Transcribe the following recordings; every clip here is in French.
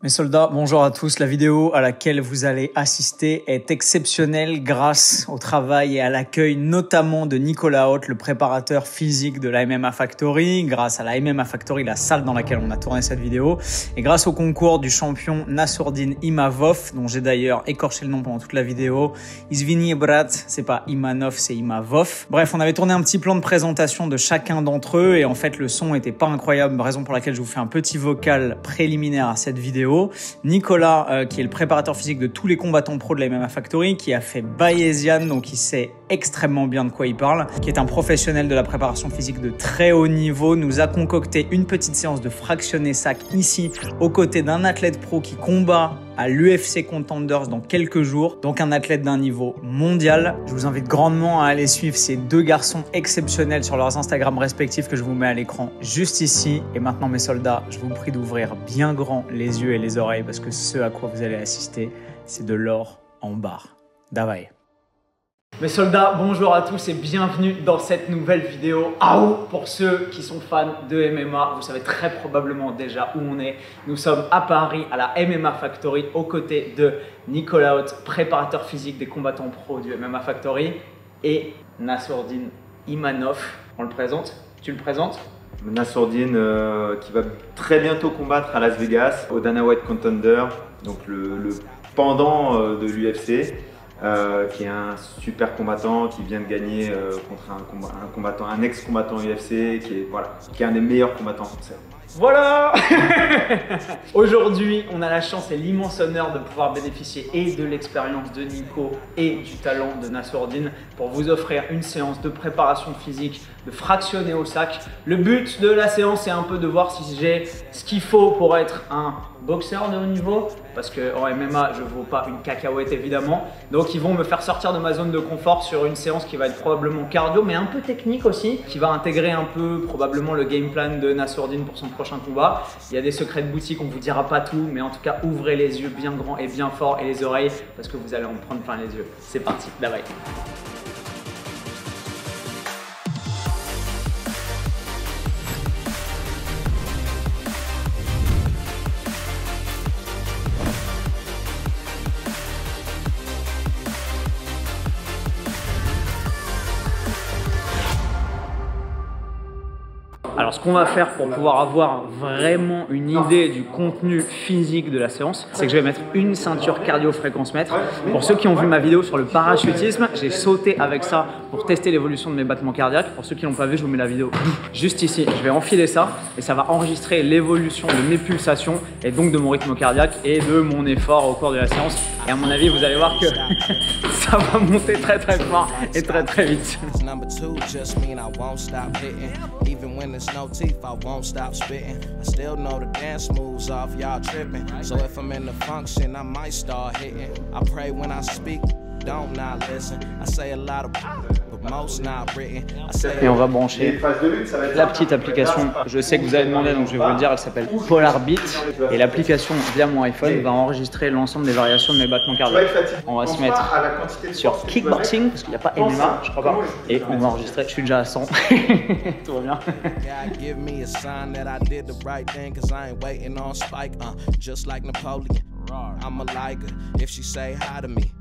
Mes soldats, bonjour à tous. La vidéo à laquelle vous allez assister est exceptionnelle grâce au travail et à l'accueil notamment de Nicolas Haute, le préparateur physique de la MMA Factory, grâce à la MMA Factory, la salle dans laquelle on a tourné cette vidéo, et grâce au concours du champion Nassourdine Imavov, dont j'ai d'ailleurs écorché le nom pendant toute la vidéo. Izvini brat, c'est pas Imanov, c'est Imavov. Bref, on avait tourné un petit plan de présentation de chacun d'entre eux et en fait le son était pas incroyable, raison pour laquelle je vous fais un petit vocal préliminaire à cette vidéo. Nicolas, qui est le préparateur physique de tous les combattants pro de la MMA Factory, qui a fait Bayesian, donc il sait extrêmement bien de quoi il parle, qui est un professionnel de la préparation physique de très haut niveau, nous a concocté une petite séance de fractionné sac ici, aux côtés d'un athlète pro qui combat à l'UFC Contenders dans quelques jours, donc un athlète d'un niveau mondial. Je vous invite grandement à aller suivre ces deux garçons exceptionnels sur leurs Instagram respectifs que je vous mets à l'écran juste ici. Et maintenant mes soldats, je vous prie d'ouvrir bien grand les yeux et les oreilles parce que ce à quoi vous allez assister, c'est de l'or en barre. Davai. Mes soldats, bonjour à tous et bienvenue dans cette nouvelle vidéo. Pour ceux qui sont fans de MMA, vous savez très probablement déjà où on est. Nous sommes à Paris, à la MMA Factory, aux côtés de Nicolas Haute, préparateur physique des combattants pro du MMA Factory, et Nassourdine Imanov. On le présente? Tu le présentes? Nassourdine qui va très bientôt combattre à Las Vegas, au Dana White Contender, donc le pendant de l'UFC. Qui est un super combattant qui vient de gagner contre un ex-combattant UFC qui est un des meilleurs combattants français. Voilà. Aujourd'hui, on a la chance et l'immense honneur de pouvoir bénéficier et de l'expérience de Nico et du talent de Nassourdine pour vous offrir une séance de préparation physique, de fractionner au sac. Le but de la séance est un peu de voir si j'ai ce qu'il faut pour être un boxeur de haut niveau, parce qu'en MMA, je ne vaux pas une cacahuète évidemment. Donc ils vont me faire sortir de ma zone de confort sur une séance qui va être probablement cardio, mais un peu technique aussi, qui va intégrer un peu probablement le game plan de Nassourdine pour son prochain combat. Il y a des secrets de boutique, on ne vous dira pas tout, mais en tout cas, ouvrez les yeux bien grands et bien forts et les oreilles, parce que vous allez en prendre plein les yeux. C'est parti, bye. Alors ce qu'on va faire pour pouvoir avoir vraiment une idée du contenu physique de la séance, c'est que je vais mettre une ceinture cardio-fréquence-mètre. Pour ceux qui ont vu ma vidéo sur le parachutisme, j'ai sauté avec ça pour tester l'évolution de mes battements cardiaques. Pour ceux qui l'ont pas vu, je vous mets la vidéo juste ici. Je vais enfiler ça et ça va enregistrer l'évolution de mes pulsations et donc de mon rythme cardiaque et de mon effort au cours de la séance. Et à mon avis, vous allez voir que ça va monter très fort et très vite. No teeth, I won't stop spitting. I still know the dance moves off, y'all tripping. So if I'm in the function, I might start hitting. I pray when I speak, don't not listen. I say a lot of but most not written. Et on va brancher la petite application. Je sais que vous avez demandé, donc je vais vous le dire, elle s'appelle Polarbeat. Et l'application via mon iPhone va enregistrer l'ensemble des variations de mes battements cardiaques. On va se mettre sur kickboxing, parce qu'il n'y a pas MMA, je crois pas. Et on va enregistrer, je suis déjà à 100. Tout va bien. Give me a sign that I did the right thing, cause I ain't waiting on Spike, just like Napoleon. I'm a like her, if she say hi to me,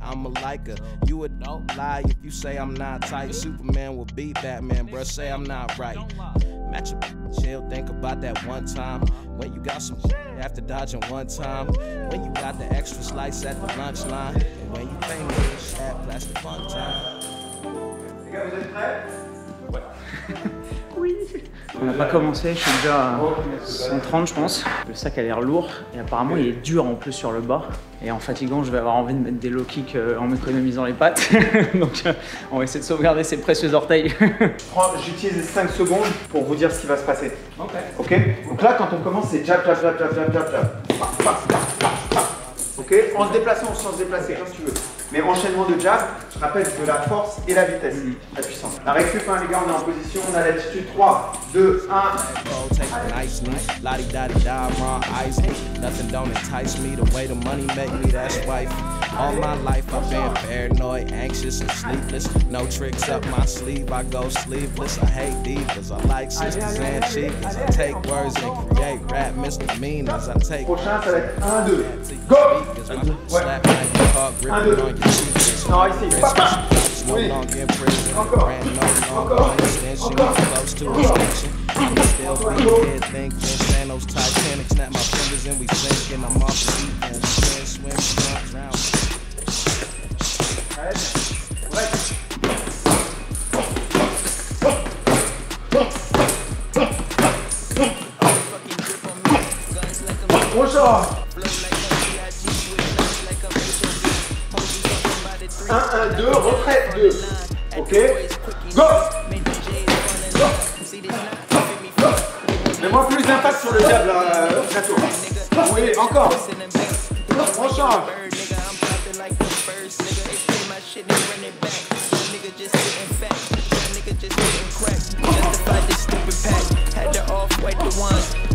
I'm a like her. You would don't lie if you say I'm not tight. Superman will beat Batman, bruh, say I'm not right. Match a chill, think about that one time when you got some after dodging one time. When you got the extra slice at the lunch line, and when you pay me at plastic fun time. Les gars, vous êtes prêts? Ouais. Oui. On n'a pas commencé, je suis déjà à 130 je pense. Le sac a l'air lourd et apparemment il est dur en plus sur le bas. Et en fatiguant, je vais avoir envie de mettre des low kicks en m'économisant les pattes. Donc on va essayer de sauvegarder ces précieux orteils. J'utilise les 5 secondes pour vous dire ce qui va se passer. Ok. Donc là, quand on commence, c'est jab. Ok. En se déplaçant ou sans se déplacer, comme tu veux. Mais enchaînement de jab, rappelle que la force et la vitesse, la puissance. La récup, hein, les gars, on est en position, on a l'attitude 3, 2, 1. All my life I've been paranoid, anxious, and sleepless. No tricks up my sleeve, I go sleeveless. I hate divas, I like sisters and cheapers. I take words and create rap misdemeanors. I take. Prochain, ça va être 1, 2, go! Ouais. 1, 2. Non, ici, papa! Oui. Encore. Encore. Encore. Close to extinction. I'm still dead thinking. Thanos, Titanic, snap my fingers and we sinking. I'm off the deep end. Swim, drown. Bonjour. 1, 1, 2, retrait 2. Ok. Go. Mets-moi plus d'impact sur le diable là, Chateau. Oui, encore. On change.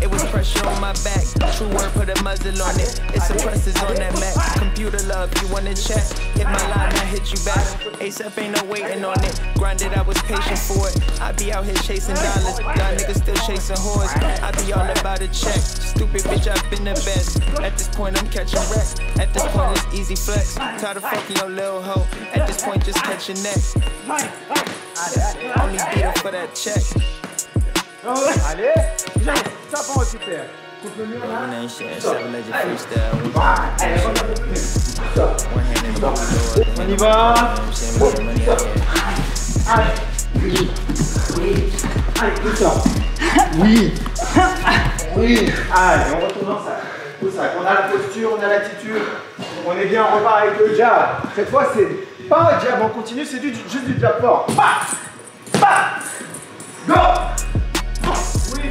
It was pressure on my back. True word, put a muzzle on it. It suppresses on that Mac. Computer love, you wanna chat? Hit my line, I hit you back. ASAP ain't no waiting on it. Grinded, I was patient for it. I be out here chasing dollars. Y'all niggas still chasing whores. I be all about a check. Stupid bitch, I've been the best. At this point, I'm catching wreck. At this point, it's easy flex. Tired of fucking your little hoe. At this point, just catch your neck. Only beat her for that check. Allez, viens, ça prend récupère. Coupe le mur là. On y va. Allez. Oui. Allez, tout ça. Oui. Oui. Allez, on retourne dans ça. Tout ça. On a la posture, on a l'attitude. On est bien, on repart avec le jab. Cette fois, c'est pas un jab en continu, c'est juste du jab fort. Bah. Bah. Go. Oui.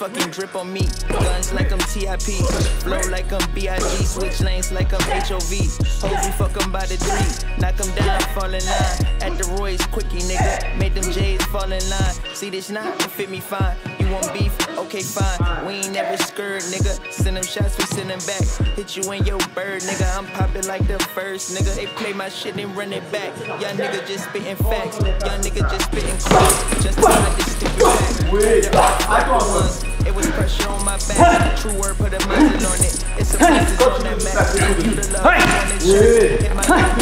Fucking drip on me, guns like I'm TIP, flow like I'm BIG, switch lanes like I'm HOV. Hoes we fuck 'em by the three, knock 'em down, fall in line. At the Roy's quickie, nigga, made them J's fall in line. See this knot, it fit me fine. You want beef? Okay, fine. We ain't never scared, nigga. Send them shots, we send them back. Hit you in your bird, nigga. I'm popping like the first, nigga. They play my shit and run it back. Young nigga just spitting facts. Young nigga just spitting crap. Just to hide this stupid back. It was pressure on my back. True word, put a muzzle on it. It's a process on that map. You the love, I want it shit. Hit my back.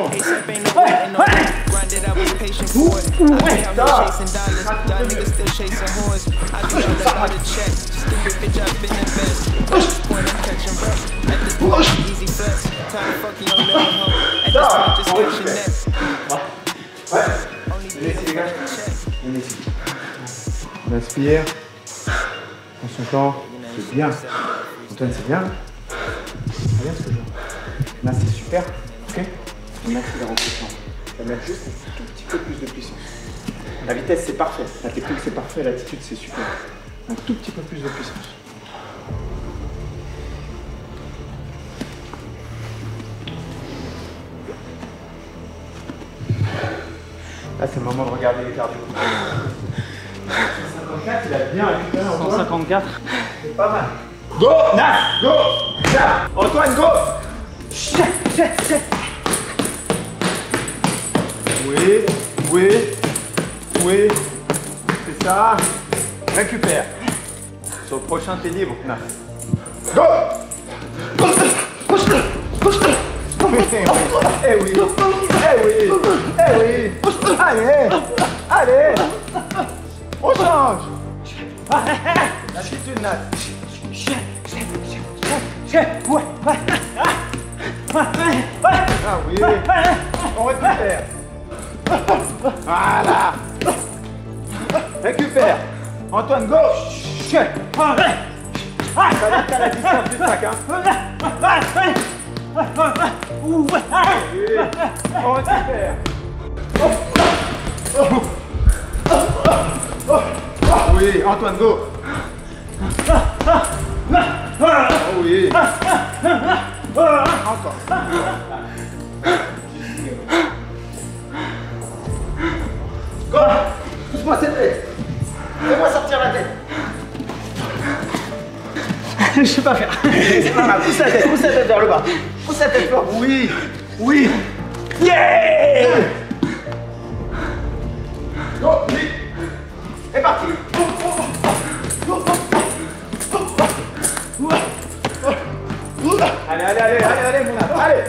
ASAP ain't no waiting on it. Grinded, I was patient for it. I be out here chasing dollars. Y'all niggas still chasing whores. I be all about a check. Stupid bitch, I've been the best. At this point, I'm catching rep. At this point, easy flex. Time to fucking your little hoe. At this point, just catching next. Only beat a fucking check. On aspire. Prends son temps. C'est bien. Antoine, c'est bien. C'est bien ce que je veux. Là, c'est super. Ok. On accélère en puissance. On va mettre juste un tout petit peu plus de puissance. La vitesse, c'est parfait. La technique, c'est parfait. L'attitude, c'est super. Un tout petit peu plus de puissance. Là, c'est le moment de regarder les cardio. 154, il a bien récupéré. 154. C'est pas mal. Go, Nas, go, Nas. Antoine, go. Oui, oui, oui. C'est ça. Récupère. Sur le prochain, t'es libre, Nas. Go. Eh oui, eh oui, eh oui. Allez, allez. On change. L'attitude, Nat. Ah oui. On récupère. Voilà. Récupère. Antoine, go. Ça va être à la distance du sac, hein. Oui. On récupère. Oui, Antoine, go. Oh oui. Encore. Go. Pousse-moi cette tête. Fais-moi sortir la tête. Je sais pas faire. C'est pas mal. Pousse la tête vers le bas. Pousse la tête fort. Oui. Oui. Yeah. Go, vite. C'est parti. Allez, mon âme. Allez.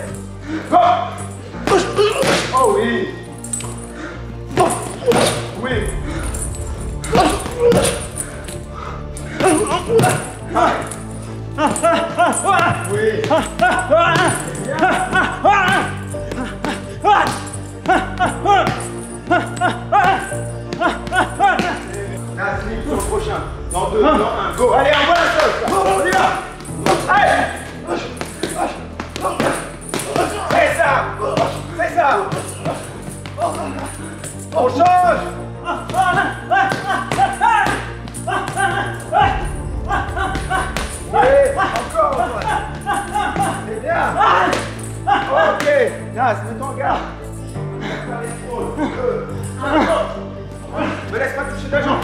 Go. Oh oui. Oui. Oui. Nasri, pour le prochain. Dans 2, dans 1, go. Allez, envoie la sauce. On y va. Allez. Fais ça. Fais ça. On change. Oui, encore. C'est bien. Ok. Nas, mets-toi en garde. Me laisse pas toucher ta jambe.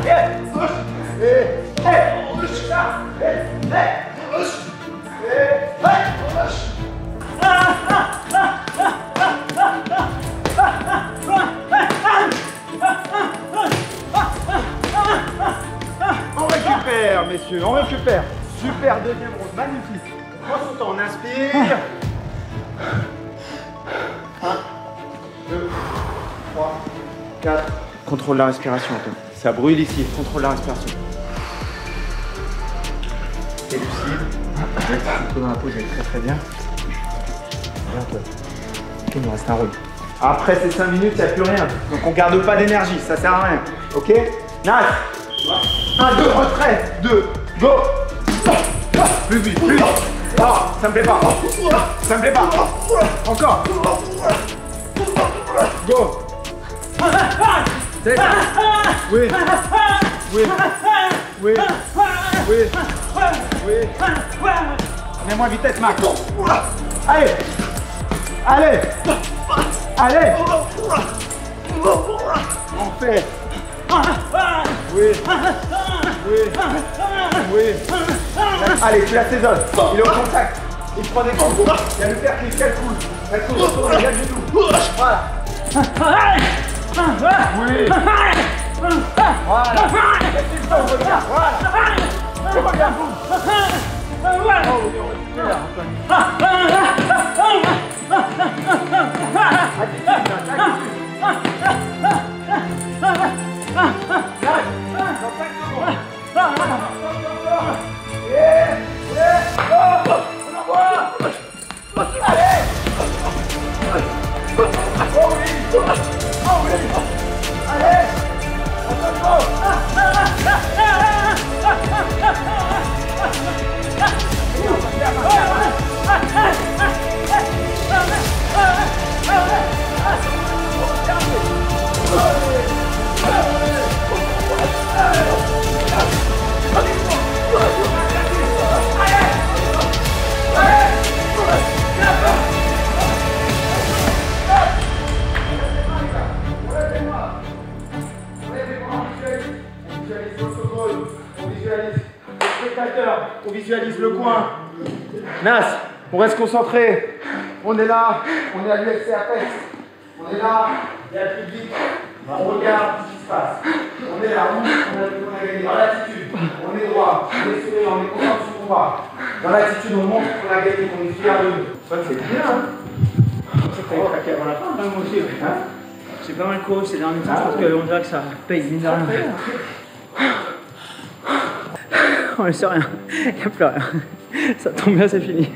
On récupère, messieurs, on récupère. Super deuxième round, magnifique. Prends son temps, on inspire. 1, 2, 3, 4. Contrôle la respiration, Antoine. Ça brûle ici, contrôle la respiration. T'es lucide. Le dans la pause, elle est très bien. Regarde-toi. Ok, il nous reste un round. Après ces 5 minutes, il n'y a plus rien. Donc on garde pas d'énergie, ça sert à rien. Ok? Nice. 1, 2, retrait. 2, go. Plus vite, plus vite. Oh, ça me plaît pas. Ça me plaît pas. Encore. Go. Oui. Oui. Oui. Oui. Oui. Mets-moi vitesse max. Allez. Allez. Allez. On fait. Oui. Oui. Oui. Allez, tu l'assaisonnes. Il est au contact. Il prend des combos. Il y a le fer qui calcule. Elle coule autour de la du tout. Voilà. Oui. Voilà. Laissez le temps, regarde. Voilà. Regarde. Oh, oui, on récupère, Antoine. On visualise le coin. Nas, on reste concentré. On est là, on est à l'UFC Apex. On est là, il y a le public. On regarde ce qui se passe. On est là, on a gagné. Dans l'attitude, on est droit, on est souriant, on est content de son combat. Dans l'attitude, on montre qu'on a gagné, qu'on est fier de nous. C'est bien, hein? C'est pas craqué avant la fin, hein, moi aussi. Hein? J'ai pas mal couru ces derniers temps, je pense qu'on dirait que ça paye mine de rien. On ne sait rien, il n'y a plus rien. Ça tombe bien, c'est fini.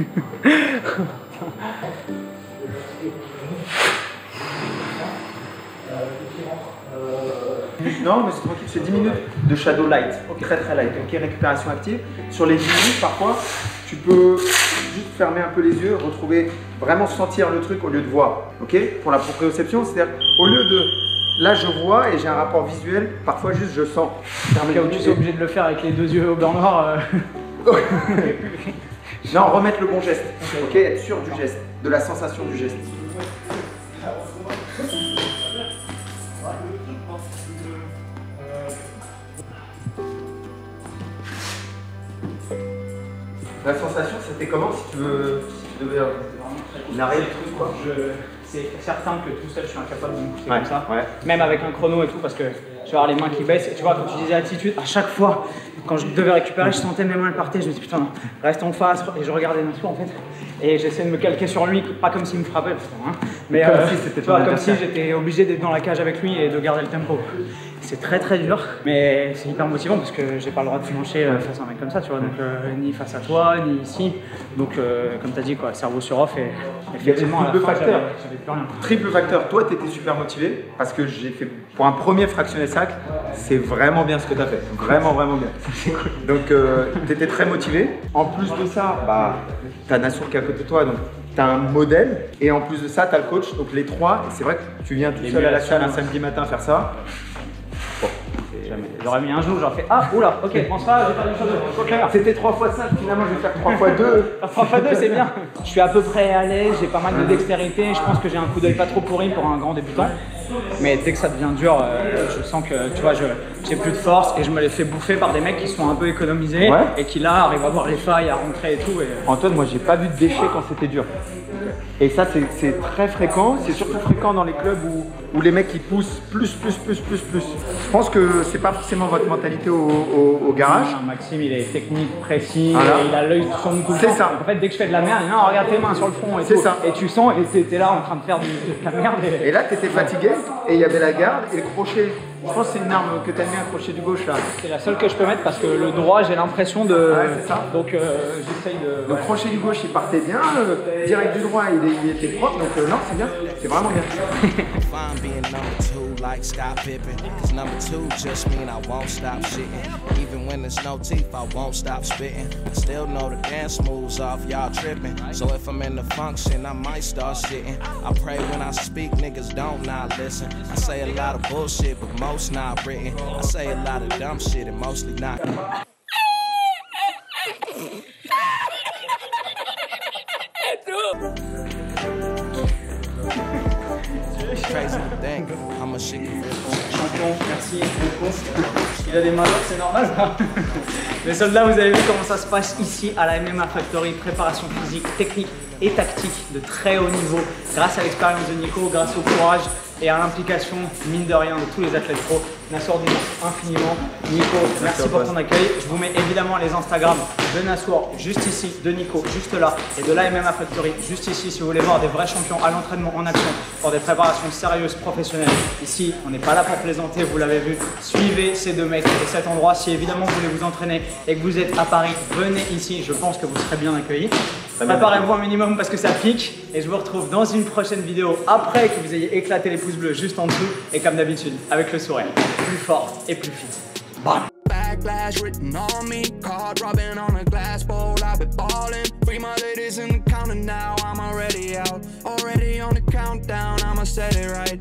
Non, mais c'est tranquille, c'est 10 minutes de shadow light, très très light, ok, récupération active. Sur les 10 minutes, parfois, tu peux juste fermer un peu les yeux, retrouver, vraiment sentir le truc au lieu de voir, ok. Pour la proprioception, c'est-à-dire au lieu de là je vois et j'ai un rapport visuel, parfois juste je sens. Au cas où tu es obligé de le faire avec les 2 yeux au beurre noir. Non, remettre le bon geste, ok, être sûr du geste, de la sensation du geste. La sensation, c'était comment si tu devais narrer le truc quoi? C'est certain que tout seul je suis incapable de me pousser Ouais, comme ça, ouais. même avec un chrono et tout, parce que je vais avoir les mains qui baissent. Et tu vois, quand tu disais attitude, à chaque fois, quand je devais récupérer, je sentais mes mains elles partaient. Je me dis putain, non, reste en face. Et je regardais Nassour en fait. Et j'essayais de me calquer sur lui, pas comme s'il me frappait, hein, mais comme si c'était ton comme si adversaire. j'étais obligé d'être dans la cage avec lui et de garder le tempo. C'est très très dur, mais c'est hyper motivant parce que j'ai pas le droit de flancher face à un mec comme ça, tu vois, donc ni face à toi, ni ici. Donc comme tu as dit, quoi, cerveau sur off et effectivement, à la double fin, facteur. j'avais plus rien. Triple facteur, toi tu étais super motivé parce que j'ai fait pour un premier fractionné sac, c'est vraiment bien ce que tu as fait, vraiment bien. Donc tu étais très motivé. En plus de ça, bah, tu as Nassour qui est à côté de toi, donc tu as un modèle et en plus de ça tu as le coach, donc les trois, et c'est vrai que tu viens tout seul à la salle un samedi matin faire ça. J'aurais mis un jour, j'aurais fait ah, oula, ok, on se va, j'ai perdu une chose. C'était 3 x 5, finalement je vais faire 3 x 2. 3 x 2, c'est bien. Je suis à peu près à l'aise, j'ai pas mal de dextérité, je pense que j'ai un coup d'œil pas trop pourri pour un grand débutant. Mais dès que ça devient dur, je sens que tu vois, j'ai plus de force et je me les fais bouffer par des mecs qui sont un peu économisés et qui là arrivent à voir les failles, à rentrer et tout. Antoine, moi j'ai pas vu de déchets quand c'était dur. Et ça c'est très fréquent, c'est surtout fréquent dans les clubs où les mecs ils poussent plus. Je pense que c'est pas forcément votre mentalité au garage. Non, Maxime il est technique, précis, Voilà. et il a l'œil sur nous tout le temps. C'est ça. En fait dès que je fais de la merde, il dit non, regarde tes mains sur le front et C'est tout. ça. Et tu sens et t'es là en train de faire de la merde. Et là t'étais fatigué et il y avait la garde et le crochet. Je pense que c'est une arme que t'aimes bien, le crochet du gauche là. C'est la seule que je peux mettre parce que le droit j'ai l'impression de... Ouais, c'est ça. Donc j'essaye de... Le crochet du gauche il partait bien, direct du droit il était propre, donc non c'est bien, c'est vraiment bien. Fine being number 2 like Scott Pippen. Cause number 2 just mean I won't stop shitting. Even when there's no teeth, I won't stop spitting. I still know the dance moves off, y'all tripping. So if I'm in the function, I might start shitting. I pray when I speak, niggas don't not listen. I say a lot of bullshit, but most not written. I say a lot of dumb shit and mostly not. Crazy to think how much shit can really Champion, merci beaucoup. Il a des mains lourdes, c'est normal. Les soldats, vous avez vu comment ça se passe ici à la MMA Factory. Préparation physique, technique et tactique de très haut niveau grâce à l'expérience de Nico, grâce au courage et à l'implication, mine de rien, de tous les athlètes pro. Nassour dit infiniment. Nico, merci pour ton accueil. Je vous mets évidemment les Instagram de Nassour juste ici, de Nico juste là et de la MMA Factory juste ici si vous voulez voir des vrais champions à l'entraînement en action pour des préparations sérieuses, professionnelles. Ici, on n'est pas là pour plaisanter, vous l'avez vu. Suivez ces deux mecs et cet endroit. Si évidemment vous voulez vous entraîner et que vous êtes à Paris, venez ici, je pense que vous serez bien accueillis. Préparez-vous un minimum parce que ça pique et je vous retrouve dans une prochaine vidéo après que vous ayez éclaté les pouces bleus juste en dessous et comme d'habitude avec le sourire plus fort et plus fit. Bam. Backlash written on me, card rubbing on a glass bowl. I've been balling. Free my ladies in the counter now. I'm already out, already on the countdown. I'ma set it right.